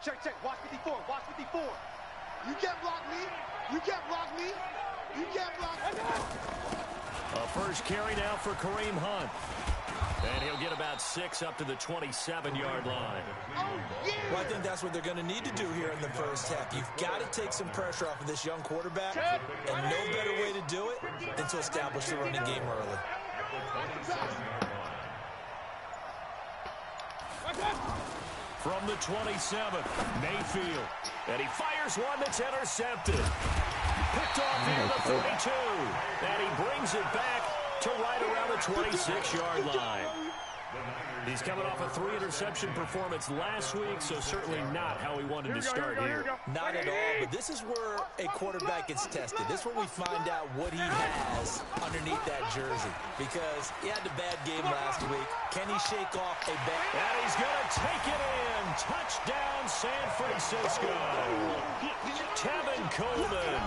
Check, check. Watch 54. Watch 54. You can't block me. You can't block me. You can't block me. A first carry now for Kareem Hunt. And he'll get about 6 up to the 27-yard line. Oh, yeah. Well, I think that's what they're going to need to do here in the first half. You've got to take some pressure off of this young quarterback, and no better way to do it than to establish the running game early. From the 27, Mayfield. And he fires one that's intercepted. Picked off near the 32. And he brings it back to right around the 26-yard line. He's coming off a 3-interception performance last week, so certainly not how he wanted to start here. Not at all, but this is where a quarterback gets tested. This is where we find out what he has underneath that jersey. Because he had a bad game last week. Can he shake off a bad... And he's going to take it in. Touchdown, San Francisco. Tevin Coleman,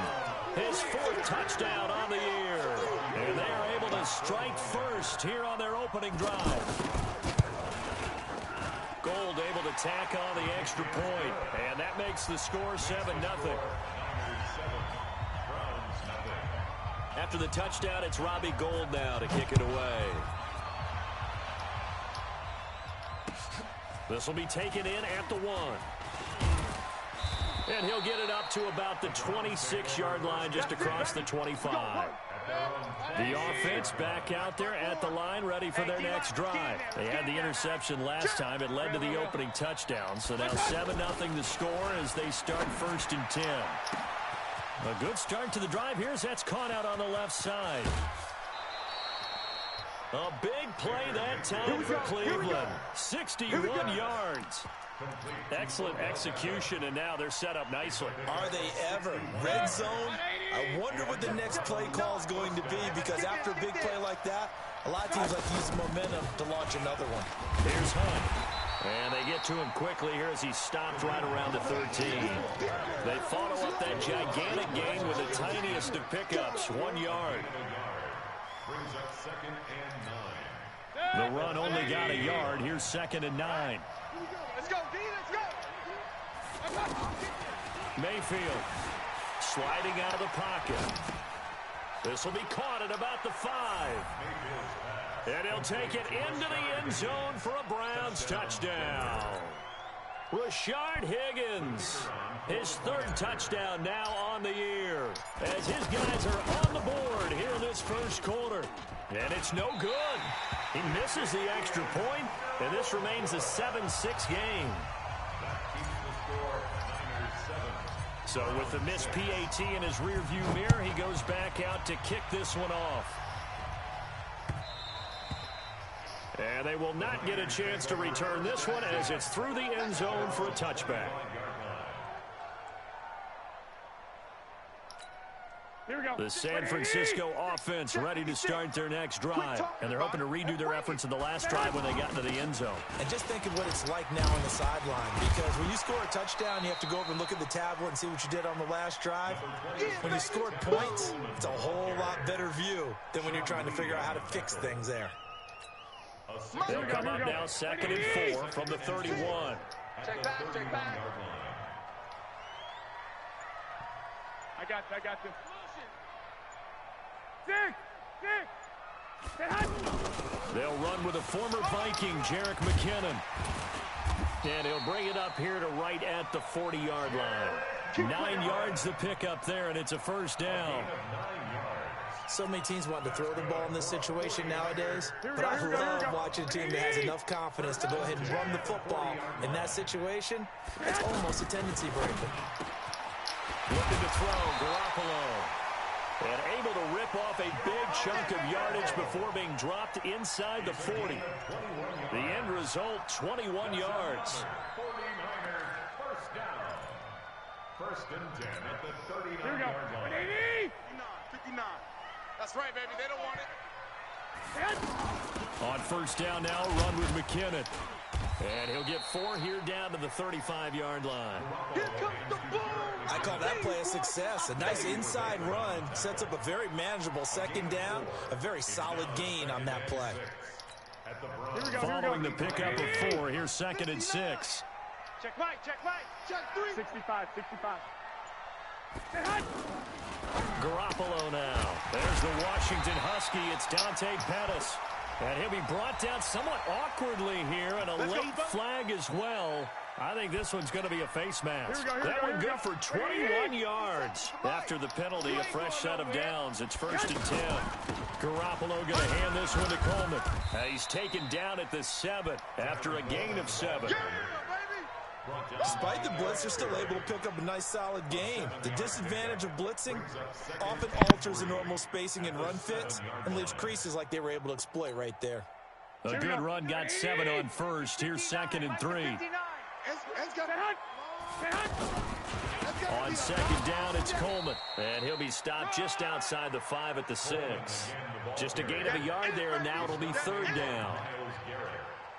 his 4th touchdown on the year. And they are able to strike first here on their opening drive. Gold able to tack on the extra point, and that makes the score 7-0. After the touchdown, it's Robbie Gould now to kick it away. This will be taken in at the 1. And he'll get it up to about the 26-yard line, just across the 25. The offense back out there at the line, ready for their next drive. They had the interception last time. It led to the opening touchdown. So now 7-0 the score as they start 1st and 10. A good start to the drive here as that's caught out on the left side. A big play that time for Cleveland. 61 yards. Excellent execution, and now they're set up nicely. Are they ever? Red zone? I wonder what the next play call is going to be, because after a big play like that, a lot of teams like to use momentum to launch another one. Here's Hunt. And they get to him quickly here as he stopped right around the 13. They follow up that gigantic gain with the tiniest of pickups, 1 yard. The run only got a yard. Here's 2nd and 9. Let's go, D, let's go. Mayfield sliding out of the pocket. This will be caught at about the 5. And he'll take it into the end zone for a Browns touchdown. Rashard Higgins, his 3rd touchdown now on the year, as his guys are on the board here in this first quarter. And it's no good. He misses the extra point, and this remains a 7-6 game. So with the missed PAT in his rearview mirror, he goes back out to kick this one off. And they will not get a chance to return this one as it's through the end zone for a touchback. Here we go. The San Francisco offense ready to start their next drive. And they're hoping to redo their efforts in the last drive when they got into the end zone. And just think of what it's like now on the sideline. Because when you score a touchdown, you have to go over and look at the tablet and see what you did on the last drive. When you scored points, it's a whole lot better view than when you're trying to figure out how to fix things there. They'll come up now 2nd and 4 from the 31. Check back, check back. I got you. They'll run with a former Viking, Jerick McKinnon. And he'll bring it up here to right at the 40-yard line. 9 yards the pickup there, and it's a first down. So many teams want to throw the ball in this situation nowadays, but I love watching a team that has enough confidence to go ahead and run the football. In that situation, it's almost a tendency breaker. Looking to throw, Garoppolo. And able to rip off a big chunk of yardage before being dropped inside the 40. The end result, 21 yards. 1st and 10 at the 39-yard line. 59. That's right, baby. They don't want it. On first down now, run with McKinnon. And he'll get 4 here down to the 35-yard line. Here comes the ball. I call that play a success. A nice inside run sets up a very manageable 2nd down. A very solid gain on that play. Following the pickup of 4, here's 2nd and 6. Check right, check right. Check 3. 65, 65. Garoppolo now. There's the Washington Husky. It's Dante Pettis. And he'll be brought down somewhat awkwardly here, and a late flag as well. I think this one's going to be a face mask. That one good for 21 yards. After the penalty, a fresh set of downs. It's 1st and 10. Garoppolo going to hand this one to Coleman. He's taken down at the 7 after a gain of 7. Despite the blitz, they're still able to pick up a nice solid game. The disadvantage of blitzing often alters the normal spacing and run fits and leaves creases like they were able to exploit right there. A good run, got 7 on first. Here's 2nd and 3. On 2nd down, it's Coleman. And he'll be stopped just outside the 5 at the 6. Just a gain of a yard there, and now it'll be 3rd down.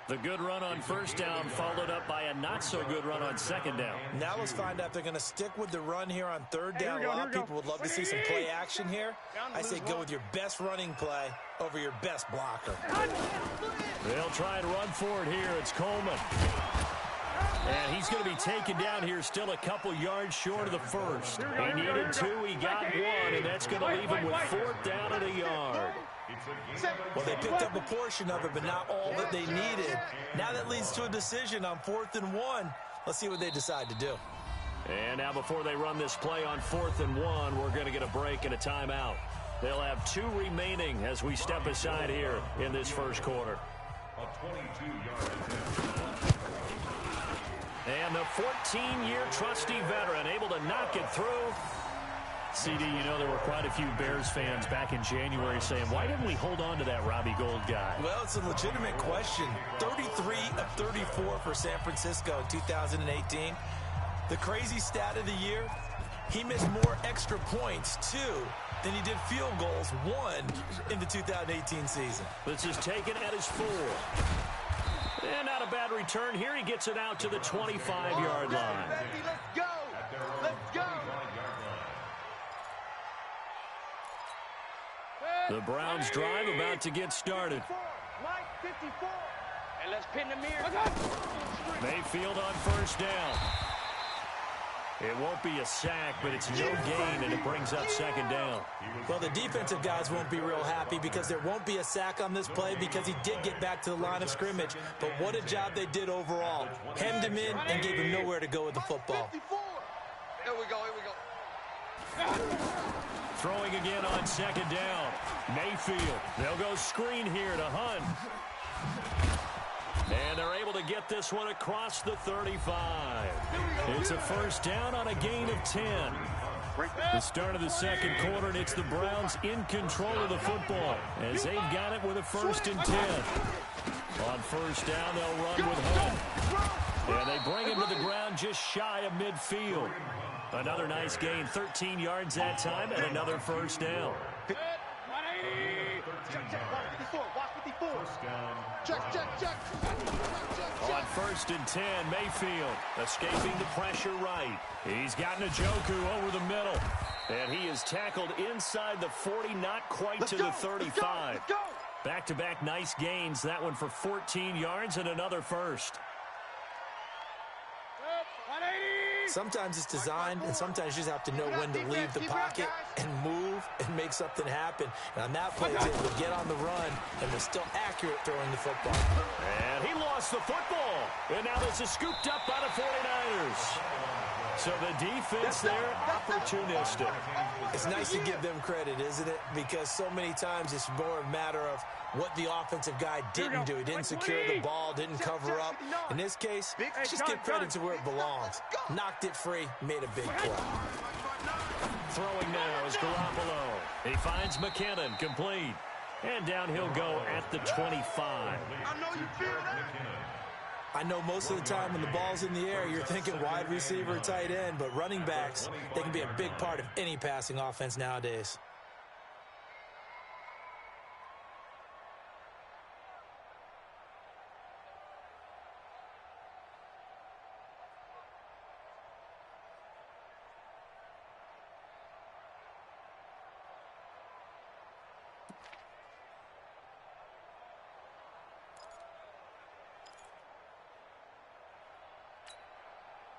The good run on 1st down followed up by a not-so-good run on 2nd down. Now let's find out if they're going to stick with the run here on 3rd down. A lot of people would love to see some play action here. I say go with your best running play over your best blocker. They'll try and run for it here. It's Coleman. And he's going to be taken down here still a couple yards short of the 1st. He needed 2, he got 1, and that's going to leave him with 4th down and a yard. Well, they picked up a portion of it, but not all that they needed. Now that leads to a decision on 4th and 1. Let's see what they decide to do. And now before they run this play on 4th and 1, we're going to get a break and a timeout. They'll have 2 remaining as we step aside here in this first quarter. A 22-yard attempt. And the 14-year trusty veteran able to knock it through. CD, you know there were quite a few Bears fans back in January saying, why didn't we hold on to that Robbie Gould guy? Well, it's a legitimate question. 33 of 34 for San Francisco in 2018. The crazy stat of the year, he missed more extra points, 2, than he did field goals, 1 in the 2018 season. This is taken at his 4. And not a bad return here. He gets it out to the 25-yard line. Let's go. Let's go. The Browns drive about to get started. Mike 54. And let's pin the mirror. Mayfield on 1st down. It won't be a sack, but it's no gain, and it brings up 2nd down. Well, the defensive guys won't be real happy because there won't be a sack on this play because he did get back to the line of scrimmage. But what a job they did overall. Hemmed him in and gave him nowhere to go with the football. Here we go, here we go. Throwing again on 2nd down. Mayfield. They'll go screen here to Hunt. And they're able to get this one across the 35. It's a 1st down on a gain of 10. The start of the 2nd quarter, and it's the Browns in control of the football as they've got it with a 1st and 10. On 1st down, they'll run with Hunt. And they bring him to the ground just shy of midfield. Another nice gain, 13 yards that time, and another 1st down. Check. On 1st and 10, Mayfield escaping the pressure right. He's got Njoku over the middle. And he is tackled inside the 40, not quite to the 35. Back-to-back nice gains. That one for 14 yards and another 1st. Sometimes it's designed, and sometimes you just have to know when to leave the pocket and move and make something happen. And on that play, he's able to get on the run and was still accurate throwing the football. And he lost the football. And now this is scooped up by the 49ers. So the defense there, opportunistic. It's nice to give them credit, isn't it? Because so many times it's more a matter of what the offensive guy didn't do. He didn't secure the ball, didn't cover up. In this case, just give credit to where it belongs. Knocked it free, made a big play. Throwing now is Garoppolo. He finds McKinnon, complete. And down he'll go at the 25. I know you feel that. I know most of the time when the ball's in the air, you're thinking wide receiver, tight end, but running backs, they can be a big part of any passing offense nowadays.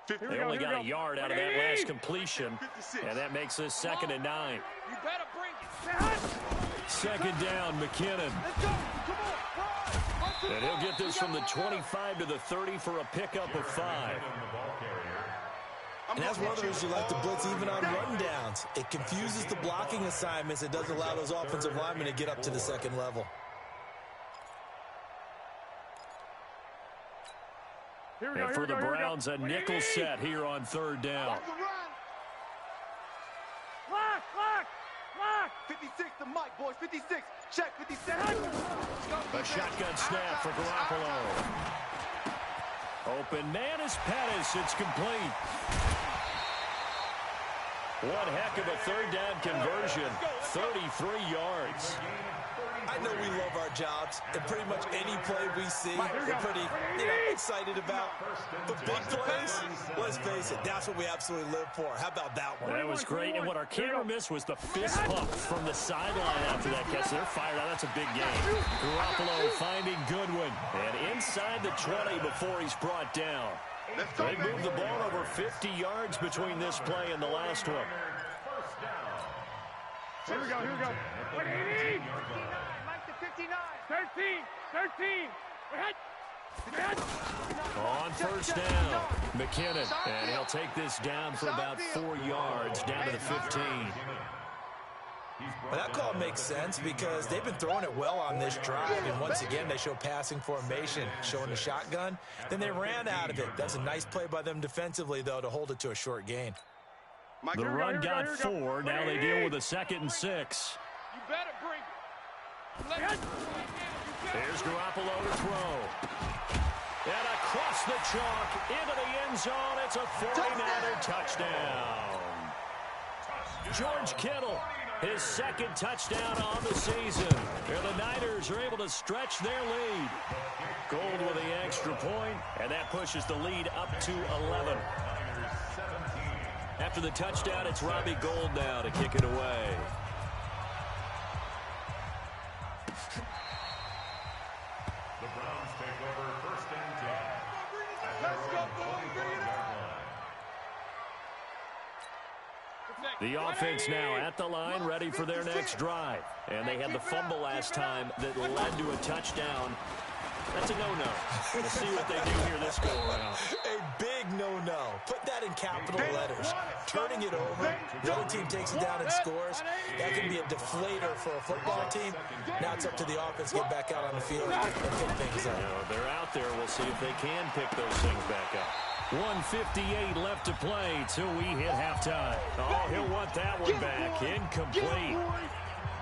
They only got a yard out of that last completion, and that makes this 2nd and 9. You better bring 2nd down, McKinnon. Let's go. Come on. And he'll get this from the 25 to the 30 for a pickup of 5. And that's one of the reasons you like to blitz even on rundowns. It confuses the blocking assignments. It doesn't allow those offensive linemen to get up to the 2nd level. And for the Browns, a nickel set here on 3rd down. Lock. 56 to Mike, boys. 56. Check 56. A shotgun snap for Garoppolo. Open man is Pettis. It's complete. One heck of a 3rd down conversion. 33 yards. I know we love our jobs, and pretty much any play we see, we're pretty, excited about. The big plays, let's face it, that's what we absolutely live for. How about that one? That was great, and what our camera missed was the fist pump from the sideline after that catch. They're fired out. That's a big game. Garoppolo finding Goodwin, and inside the 20 before he's brought down. They moved the ball over 50 yards between this play and the last one. Here we go. 180. Mike to 59. 13. On 1st down, McKinnon, and he'll take this down for about 4 yards, down to the 15. Well, that call makes sense because they've been throwing it well on this drive, and once again they show passing formation, showing the shotgun. Then they ran out of it. That's a nice play by them defensively, though, to hold it to a short gain. The run got 4. Now they deal with a 2nd and 6. You better bring it. Here's Garoppolo to throw. And across the chalk into the end zone. It's a 49er touchdown. George Kittle, his 2nd touchdown on the season. And the Niners are able to stretch their lead. Gold with the extra point, and that pushes the lead up to 11. After the touchdown, it's Robbie Gould now to kick it away. The Browns take over 1st and 10. Let's go, boys. Bring it up. The offense now at the line, ready for their next drive. And they had the fumble last time that led to a touchdown. That's a no-no. We'll see what they do here this go-around. A big no-no. Put that in capital letters. Turning it over, the other team takes it down and scores. That can be a deflator for a football team. Now it's up to the offense to get back out on the field and pick things up. They're out there. We'll see if they can pick those things back up. 1:58 left to play till we hit halftime. Oh, he'll want that one back. Incomplete.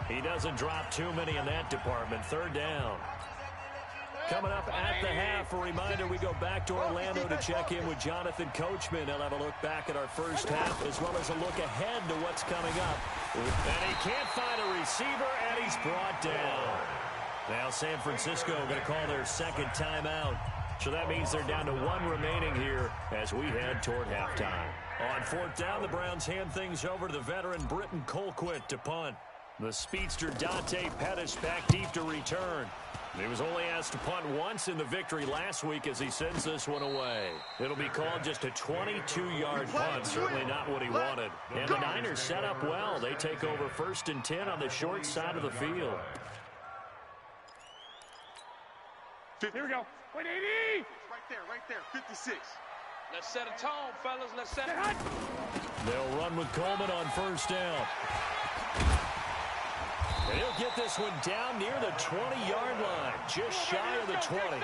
He doesn't drop too many in that department. 3rd down. Coming up at the half, a reminder, we go back to Orlando to check in with Jonathan Coachman. He'll have a look back at our first half as well as a look ahead to what's coming up. And he can't find a receiver, and he's brought down. Now San Francisco going to call their 2nd timeout. So that means they're down to 1 remaining here as we head toward halftime. On 4th down, the Browns hand things over to the veteran Britton Colquitt to punt. The speedster Dante Pettis back deep to return. He was only asked to punt once in the victory last week as he sends this one away. It'll be called just a 22-yard punt, certainly not what he wanted. And the Niners set up well. They take over 1st and 10 on the short side of the field. Here we go. 180. Right there. 56. Let's set a tone, fellas. Let's set it. They'll run with Coleman on 1st down. And he'll get this one down near the 20-yard line, just shy of the 20.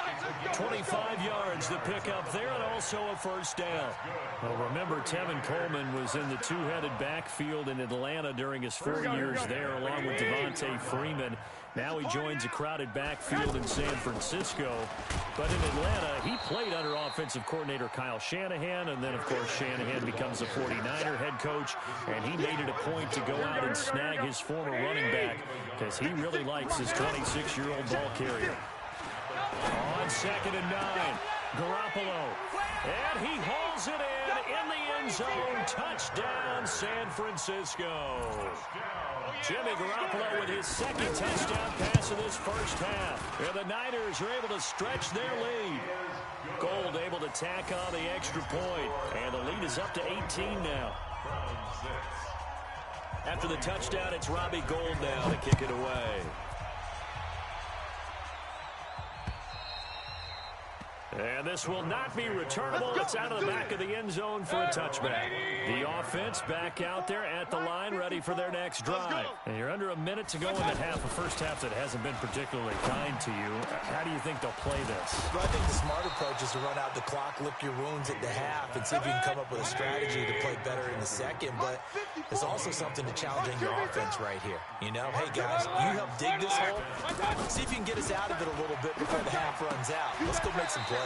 25 yards to pick up there, and also a 1st down. Well, remember, Tevin Coleman was in the two-headed backfield in Atlanta during his 4 years there, along with Devontae Freeman. Now he joins a crowded backfield in San Francisco. But in Atlanta, he played under offensive coordinator Kyle Shanahan, and then, of course, Shanahan becomes a 49er head coach, and he made it a point to go out and snag his former running back because he really likes his 26-year-old ball carrier. On 2nd and 9, Garoppolo, and he hauls it in the end end zone. Touchdown, San Francisco. Jimmy Garoppolo with his second touchdown pass of this first half. And the Niners are able to stretch their lead. Gold able to tack on the extra point. And the lead is up to 18 now. After the touchdown, it's Robbie Gould now to kick it away. And this will not be returnable. It's out of the back of the end zone for a touchback. The offense back out there at the line, ready for their next drive. And you're under a minute to go in the half, a first half that hasn't been particularly kind to you. How do you think they'll play this? Well, I think the smart approach is to run out the clock, lick your wounds at the half, and see if you can come up with a strategy to play better in the second. But there's also something to challenging your offense right here. You know, hey, guys, you help dig this hole. See if you can get us out of it a little bit before the half runs out. Let's go make some plays.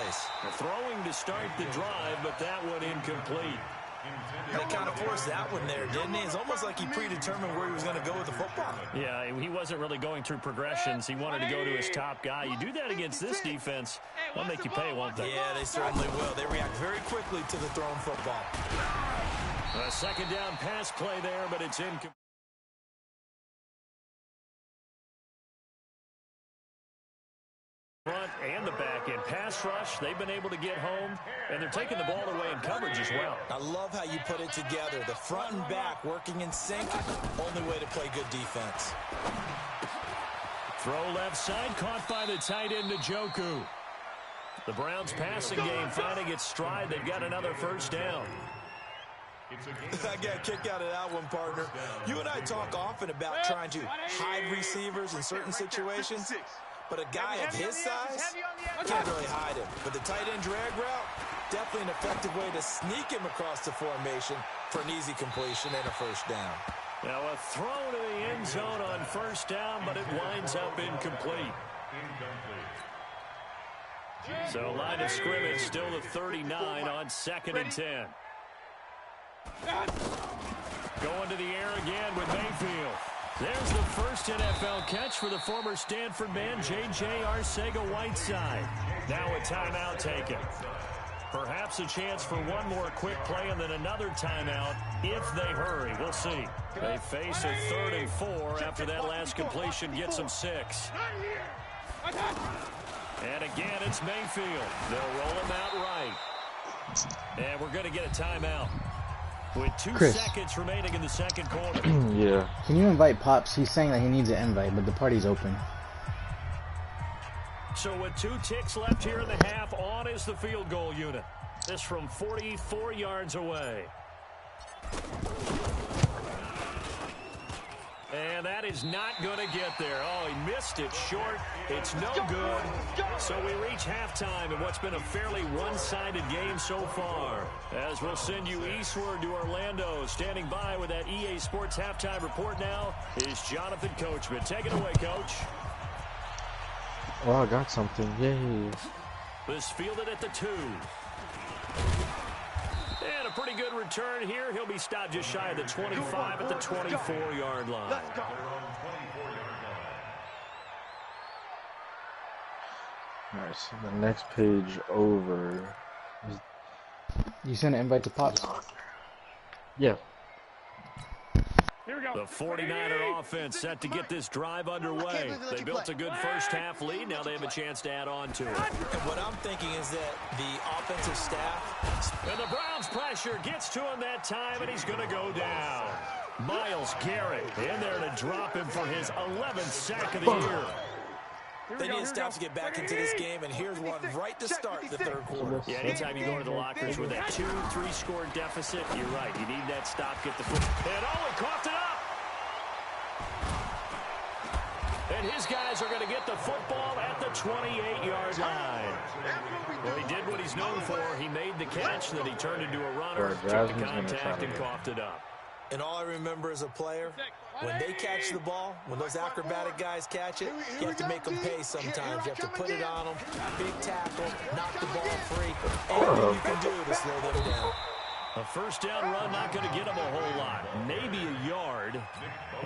Throwing to start the drive, but that one incomplete. They kind of forced that one there, didn't he? It's almost like he predetermined where he was going to go with the football. Yeah, he wasn't really going through progressions. He wanted to go to his top guy. You do that against this defense, they'll make you pay, won't they? Yeah, they certainly will. They react very quickly to the thrown football. A second down pass play there, but it's incomplete. Front and the back end pass rush, they've been able to get home, and they're taking the ball away in coverage as well. I love how you put it together. The front and back working in sync, only way to play good defense. Throw left side, caught by the tight end Njoku. The Browns passing game finding its stride. They've got another first down. I got a kick out of that one, partner. You and I talk often about trying to hide receivers in certain situations. But a guy of his size can't really hide him. But the tight end drag route, definitely an effective way to sneak him across the formation for an easy completion and a first down. Now a throw to the end zone on first down, but it winds up incomplete. So line of scrimmage still the 39 on 2nd and 10. Going to the air again with Mayfield. There's the first NFL catch for the former Stanford man, J.J. Arcega-Whiteside. Now a timeout taken. Perhaps a chance for one more quick play and then another timeout if they hurry. We'll see. They face a 3rd and 4 after that last completion gets them 6. And again, it's Mayfield. They'll roll him out right. And we're going to get a timeout. With 2 seconds remaining in the second quarter. Yeah. Can you invite Pops? He's saying that he needs an invite, but the party's open. So with 2 ticks left here in the half, on is the field goal unit. This from 44 yards away. And that is not going to get there. Oh, he missed it short. It's no good. So we reach halftime in what's been a fairly one-sided game so far. As we'll send you eastward to Orlando. Standing by with that EA Sports halftime report now is Jonathan Coachman. Take it away, Coach. Oh, I got something. Yay. This fielded at the 2. And a pretty good return here. He'll be stopped just shy of the 25 at the 24-yard line. Let's go. Alright, so the next page over is... You sent an invite to Pops? Yeah. Here we go. The 49er offense set to get this drive underway. They built a good first half lead. Now they have a chance to add on to it. And what I'm thinking is that the offensive staff... And the Browns pressure gets to him that time, and he's going to go down. Myles Garrett in there to drop him for his 11th sack of the year. They need to stop to get back into this game, and here's one right to start the 3rd quarter. Yeah, anytime you go to the lockers with that 2-3 score deficit, you're right. You need that stop, get the foot. And oh, he coughed it up. And his guys are going to get the football at the 28-yard line. Well, he did what he's known for. He made the catch, then he turned into a runner, took the contact, and coughed it up. And all I remember as a player, when they catch the ball, when those acrobatic guys catch it, you have to make them pay sometimes. You have to put it on them, big tackle, knock the ball free. Anything you can do to slow them down. A first down run not going to get him a whole lot. Maybe a yard.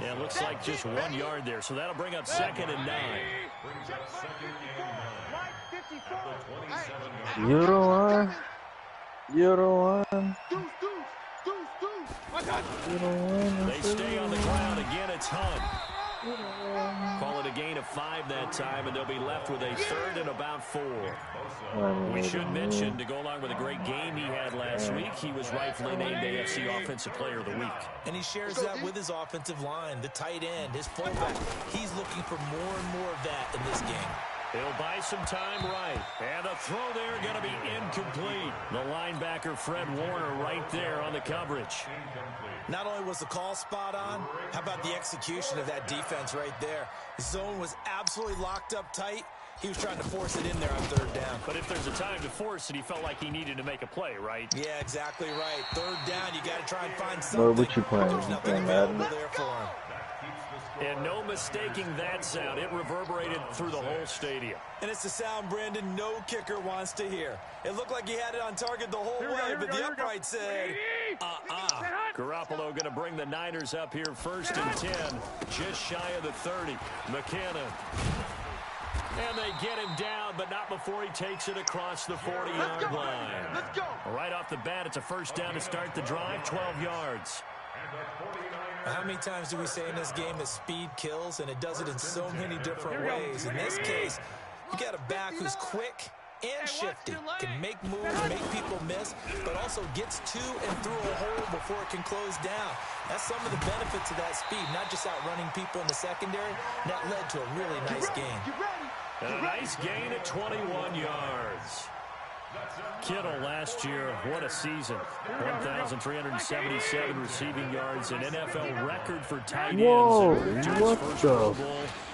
Yeah, looks like just 1 yard there. So that'll bring up 2nd and 9. You don't want. They stay on the ground. Again, it's Hunt. Call it a gain of 5 that time, and they'll be left with a 3rd and about 4. We should mention, to go along with a great game he had last week, he was rightfully named AFC Offensive Player of the Week. And he shares that with his offensive line, the tight end, his fullback. He's looking for more and more of that in this game. He'll buy some time right. And the throw there going to be incomplete. The linebacker, Fred Warner, right there on the coverage. Not only was the call spot on, how about the execution of that defense right there? The zone was absolutely locked up tight. He was trying to force it in there on 3rd down. But if there's a time to force it, he felt like he needed to make a play, right? Yeah, exactly right. 3rd down, you got to try and find something. What would you playing? There's nothing available there for him. And no mistaking that sound. It reverberated through the whole stadium. And it's the sound, Brandon, no kicker wants to hear. It looked like he had it on target the whole way, but the upright said, Garoppolo going to bring the Niners up here 1st and 10, just shy of the 30. McKenna. And they get him down, but not before he takes it across the 40-yard line. Let's go. Right off the bat, it's a 1st down to start the drive, 12 yards. How many times do we say in this game that speed kills, and it does it in so many different ways? In this case, you got a back who's quick and shifty, can make moves, make people miss, but also gets to and through a hole before it can close down. That's some of the benefits of that speed, not just outrunning people in the secondary. And that led to a really nice game. And a nice gain at 21 yards. Kittle last year, what a season. 1,377 receiving yards, an NFL record for tight ends. Whoa, what the fuck?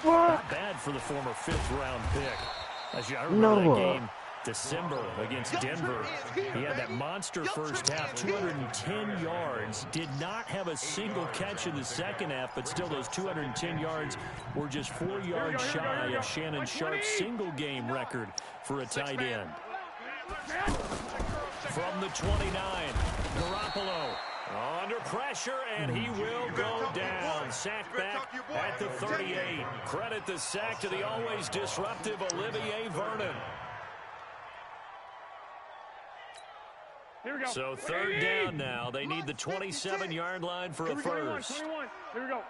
Not bad for the former 5th-round pick. As you remember that game, December against Denver. He had that monster first half, 210 yards. Did not have a single catch in the second half, but still those 210 yards were just 4 yards shy of Shannon Sharp's single-game record for a tight end. From the 29, Garoppolo under pressure, and he will go down. Sacked back at the 38. Credit the sack to the always disruptive Olivier Vernon. So 3rd down now. They need the 27-yard line for a first. Here we go.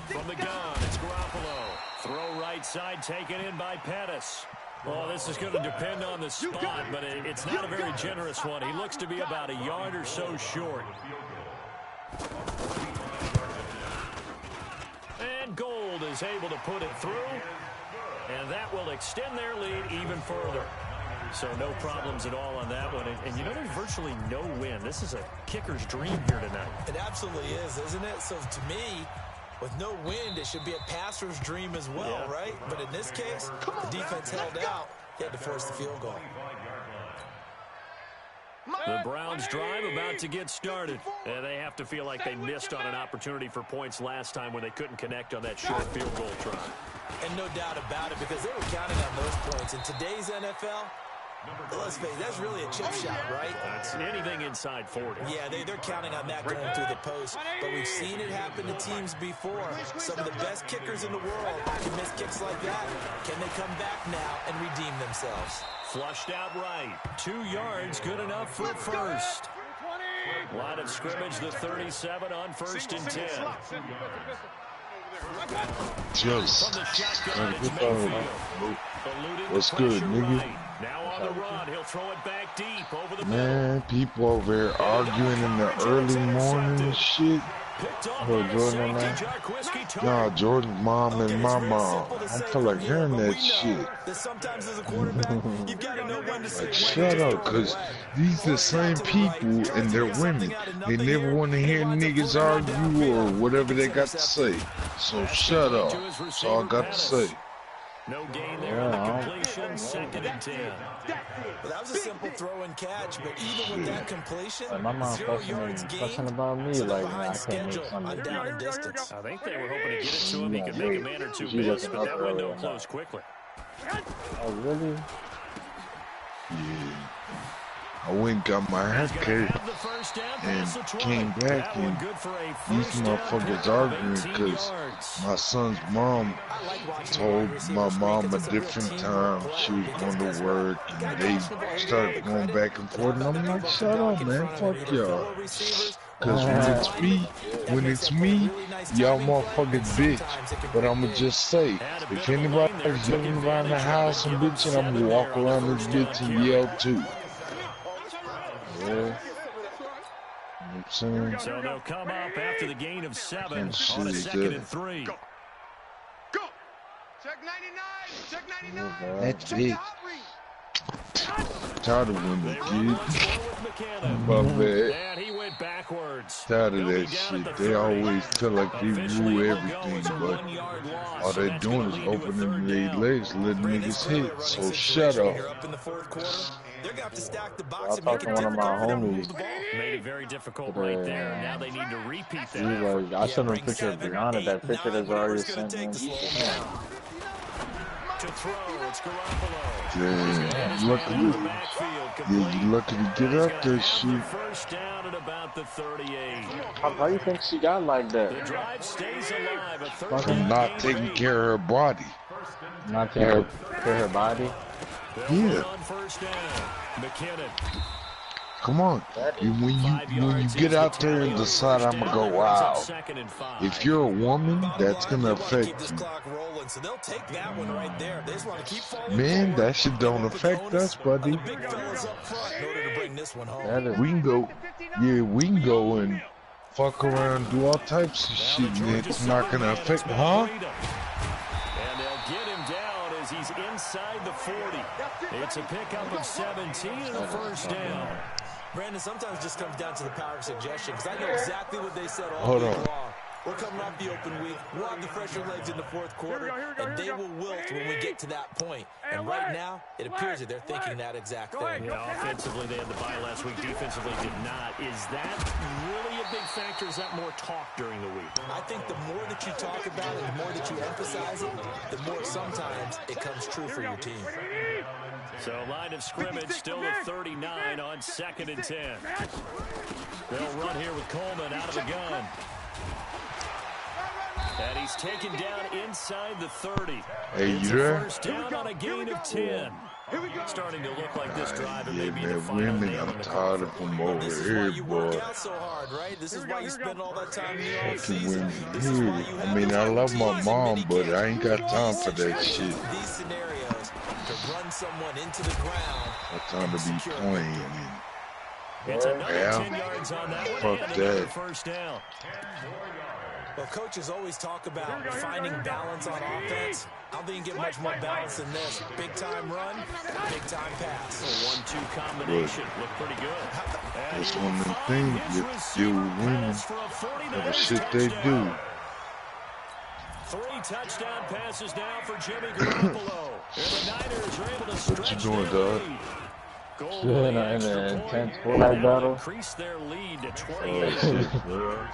From the gun, it's Garoppolo. Throw right side, taken in by Pettis. Oh, this is going to depend on the spot, but it's not a very generous one. He looks to be about a yard or so short. And Gold is able to put it through, and that will extend their lead even further. So no problems at all on that one. And you know, there's virtually no win. This is a kicker's dream here tonight. It absolutely is, isn't it? So to me, with no wind, it should be a passer's dream as well, right? But in this case, the defense held out. He had to force the field goal. The Browns drive about to get started. And they have to feel like they missed on an opportunity for points last time when they couldn't connect on that short field goal try. And no doubt about it, because they were counting on those points. In today's NFL, let's face it, that's really a chip shot, right? That's anything inside 40. Yeah, they're counting on that going through the post. But we've seen it happen to teams before. Some of the best kickers in the world can miss kicks like that. Can they come back now and redeem themselves? Flushed out right. 2 yards, good enough for first. Line of scrimmage, the 37 on 1st and 10. Just. From the shotgun, it's Mayfield. What's good, nigga? Right. Now on the run, he'll throw it back deep over the Man, people over there arguing in the early morning and shit. Oh, Jordan and that? Nah, Jordan's mom and my mom. I feel like hearing that shit. Like, shut up, cause these the same people and they're women. They never want to hear niggas argue or whatever they got to say. So shut up. That's all I got to say. No gain there on the completion, 2nd and 10. Well, that was a simple throw and catch, but even with that completion, Like, my mom 0 yards fussing gained, about me, so like, behind I can't make schedule on something. down and distance. I think they were hoping to get it to him. He could make a man or two miss, but that window closed quickly. Oh, really? Yeah. I went and got my hair cut and came back, and these motherfuckers arguing because my son's mom told my mom a different time she was going to work, and they started going back and forth, and I'm like, shut up, man, fuck y'all. Cause when it's me, y'all motherfucking bitch. But I'ma just say, if anybody's yelling around the house and bitching, I'm gonna walk around this bitch and yell too. Yeah. You know what I'm saying? So they'll come up after the gain of 7 on a 2nd and 3. Go. Check 99. Check 99. That's it. Tired of winning, kid. My bad. And he went backwards. Tired of that shit. They always feel like they rule everything, but all they're doing is opening their legs, letting niggas hit. So shut up. They're gonna have to stack the box I'll and talk make to it one of my difficult for them to move homies. the ball. Made it very difficult right there. Now they need to repeat He's that. like, I sent him a picture of Brianna. That picture that's already sent me. To throw, it's Garoppolo. Damn, you lucky to get up there, shit. First down at about the 38. How you think she got like The that? drive stays alive. A third From down not gain taking of care of her body. Not to her body. Yeah. on first down. McKinnon. Come on. When you get out there and decide I'm gonna go wow, if you're a woman, that's gonna affect you. Man, that shit don't affect us, buddy. We can go, we can go and fuck around, do all types of shit, and it's not gonna affect, huh? And they'll get him down as he's inside the 40. It's a pickup of 17 and a first down. Brandon, sometimes it just comes down to the power of suggestion, because I know exactly what they said all Hold week on. long. We're coming off the open week. We'll have the fresher legs in the fourth quarter, and they will wilt when we get to that point. And right now, it appears that they're thinking that exact thing. Yeah, offensively, they had the bye last week. Defensively, did not. Is that really a big factor? Is that more talk during the week? I think the more that you talk about it, the more that you emphasize it, the more sometimes it comes true for your team. So line of scrimmage still at 39 on 2nd and 10. They'll run here with Coleman out of the gun. And he's taken down inside the 30. Hey, you it's there? First down on a gain of 10. Starting to look like this drive and Yeah, maybe the man, final women, nail in I'm the tired of them over This is why here, you work boy. out so hard, right? This is why you spend all that time in the Fucking off-season. women This is why here. you I have mean, those I love my routines and mom, mini but camps. I ain't got time for that shit. These scenarios to run someone into the ground. Got time to be playing. It's another Yeah. 10 yards on that one. Fuck and another that. first down. Well, coaches always talk about finding balance on offense. I don't think you can get much more balance than this. Big-time run, big-time pass. A 1-2 combination. Looked pretty good. That's one of them things you deal with women. The shit they do. 3 touchdown passes now for Jimmy Garoppolo. And the Niners are able to stretch What you doing, their dog? lead. Goal Yeah, line in an extra intense point. full-out Now battle. increase their lead to Oh, 28. shit, bro.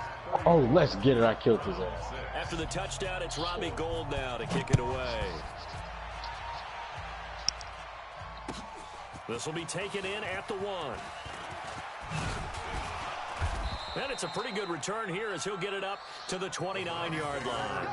Oh, let's get it. I killed his ass. After the touchdown, it's Robbie Gould now to kick it away. This will be taken in at the 1. And it's a pretty good return here as he'll get it up to the 29-yard line.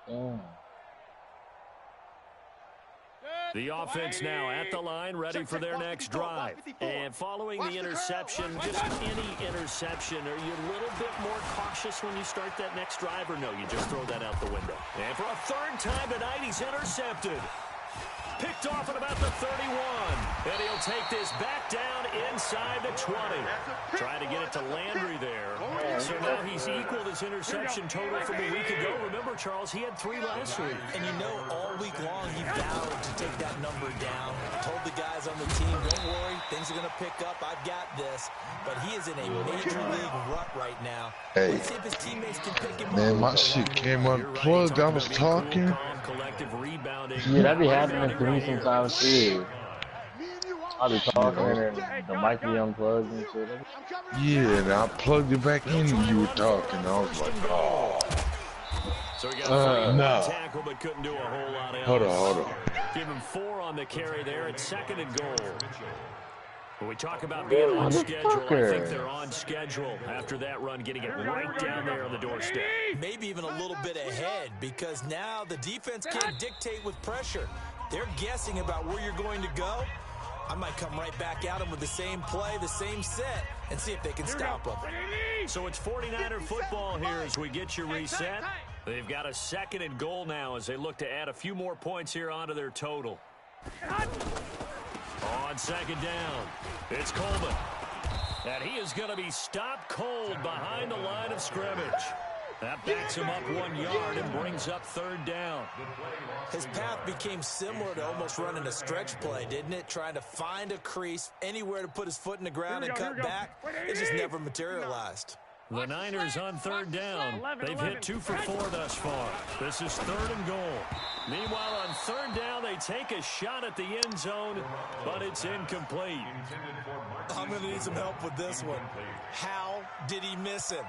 Damn. The offense now at the line, ready for their next drive. And following the interception, just any interception, are you a little bit more cautious when you start that next drive, or no, you just throw that out the window? And for a third time tonight, he's intercepted. Picked off at about the 31. And he'll take this back down inside the 20. Trying to get it to Landry there. So now he's equaled his interception total from a week ago. Remember, Charles, he had 3 last week. And you know, all week long, he vowed to take that number down. Told the guys on the team, don't worry, things are going to pick up. I've got this. But he is in a major league rut right now. Hey, Let's see if his teammates can pick him man, up. my shit came unplugged. I was talking. Yeah, that be happening to me sometimes too. I be talking and the mic be unplugged and shit. Yeah, and I plugged it back in and you were talking. I was like, oh. So he got no. tackle, but couldn't do a whole lot else. Hold on. Give him 4 on the carry there at 2nd and goal. When we talk about being on schedule, I think they're on schedule after that run, getting it right down there on the doorstep. Maybe even a little bit ahead, because now the defense can't dictate with pressure. They're guessing about where you're going to go. I might come right back at them with the same play, the same set, and see if they can stop them. So it's 49er football here as we get you reset. They've got a 2nd and goal now as they look to add a few more points here onto their total. On 2nd down, it's Coleman. And he is going to be stopped cold behind the line of scrimmage. That backs him up 1 yard and brings up 3rd down. His path became similar to almost running a stretch play, didn't it? Trying to find a crease, anywhere to put his foot in the ground and cut back. It just never materialized. The Niners on 3rd down. They've hit 2 for 4 thus far. This is 3rd and goal. Meanwhile, on 3rd down, they take a shot at the end zone, but it's incomplete. I'm going to need some help with this one. How did he miss him?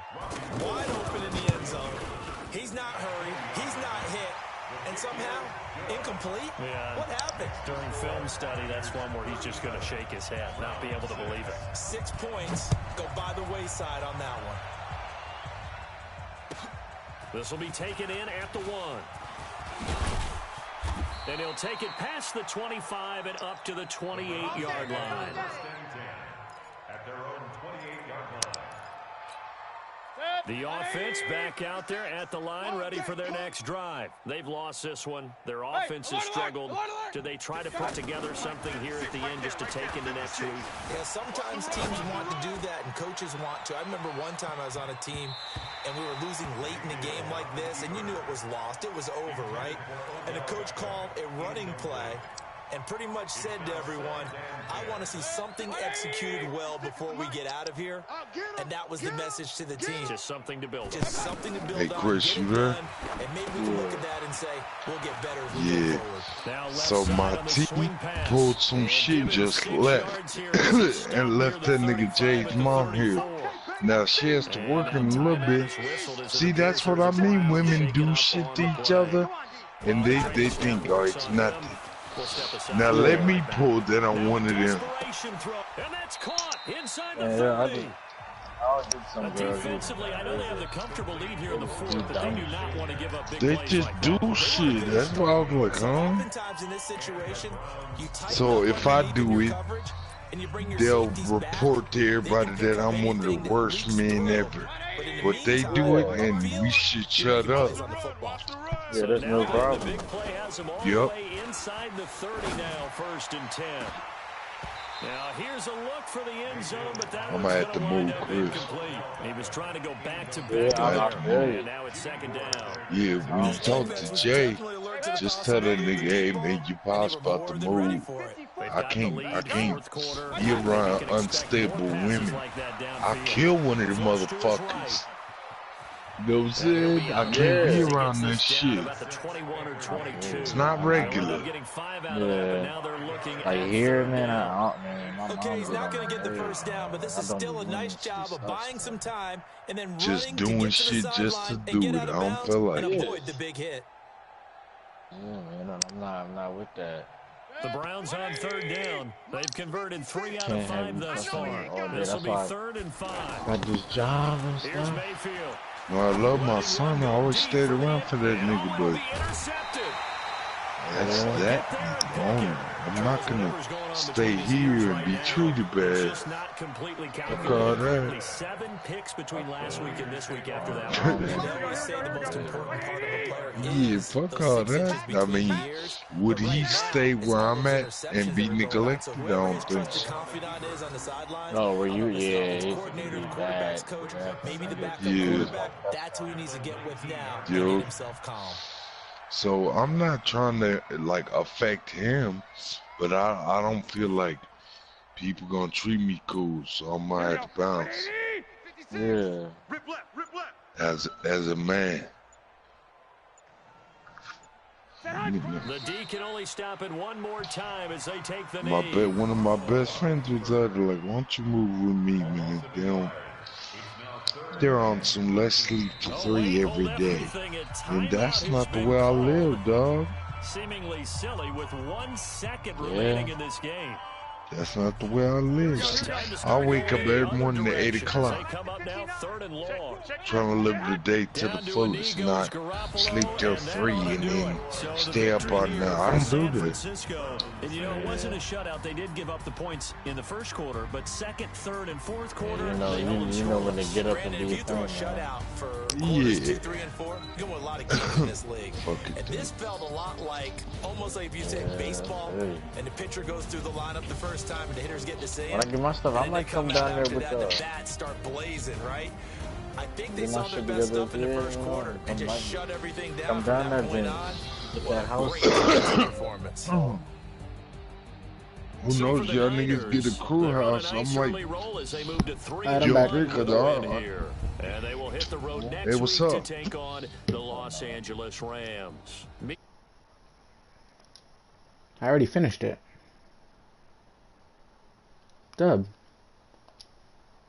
Wide open in the end zone. He's not hurried. He's not hit. And somehow, incomplete? Yeah. What happened? During film study, that's one where he's just going to shake his head, not be able to believe it. 6 points go by the wayside on that one. This will be taken in at the 1. And he'll take it past the 25 and up to the 28-yard line. At their own 28-yard line. The offense back out there at the line, ready for their next drive. They've lost this one. Their offense has struggled. Do they try to put together something here at the end just to take into next week? Yeah, sometimes teams want to do that, and coaches want to. I remember one time I was on a team, and we were losing late in a game like this, and you knew it was lost. It was over, right? And the coach called a running play and pretty much said to everyone, I want to see something executed well before we get out of here. And that was the message to the team. Just something to build on. Just something to build Hey, Chris, you there? And maybe we can look at that and say, we'll get better as we go forward. So my team pulled some shit, just left and left that nigga Jay's mom here. Now she has to work in a little bit. See, that's what I mean. Women do shit to each other, and they think, oh, it's nothing. Now let me pull that on one of them. And that's caught inside the 30. Defensively, I know they have the comfortable lead here in the 4th, but they do not want to give up big plays. They just do shit. That's why I was like, huh? So if I do it, they'll report to everybody that I'm one of the worst men ever. But they do it, and we should shut up. Yeah, there's no problem. Yep. Inside the 30 now, 1st and 10. Now here's a look for the end zone, but that I'm gonna have to move, Chris. He was trying to go back to back, and now it's 2nd down. Yeah, when you talk to Jay, just tell that nigga, hey man, you boss about to move. I can't be around unstable women. I kill one of the motherfuckers. You know what I'm saying? I can't be around that shit. It's not regular. Yeah. Like here, man, okay, he's not going to get the first down, but this is still a nice job of buying some time and then just doing shit just to do it. I don't feel like it. Avoid the big hit. Yeah, man, I'm not with that. The Browns on 3rd down. They've converted 3 out of 5 thus far. This will be 3rd and 5. Got this job and Here's stuff. Mayfield. Well, I love my son. I always stayed around for that nigga, but that's that. I'm not gonna stay here and be treated bad. Fuck all that. 7 picks between last week and this week after that. Yeah, fuck all that. I mean, would he stay where I'm at and be neglected? I don't think so. No, were you? Yeah, he's bad. Yeah. That's who he needs to get with now. Yo. Get himself calm. So I'm not trying to like affect him, but I don't feel like people gonna treat me cool, so I might have to bounce. Yeah. As a man. The D can only stop it one more time as they take the My knee. one of my best friends was like, why don't you move with me, man? They're on some let's sleep for 3 every day. And that's not the way I live, dog. Seemingly silly with 1 second remaining in this game. That's not the way I live. I wake up every morning at 8 o'clock. Trying to live the day to the fullest, not sleep till 3 and then stay up all night. I don't do this. And you know, it wasn't a shutout. They did give up the points in the first quarter, but second, third, and fourth quarter, you know when they get up and do if you throw a thing, shutout for quarters 2, 3, and 4, you know a lot of games in this league. And this felt a lot like, almost like if you say baseball, and the pitcher goes through the lineup the first time, and the hitters get to see When I get my stuff, I might come down there with the bats start blazing, right? I think they saw their best stuff in the first quarter and just shut everything down. Come down there, James. Get that house. Performance. Who knows, y'all niggas get a crew house. I'm like, I'm back. And they will hit the road next week to take on the Los Angeles Rams. I already finished it. Dub.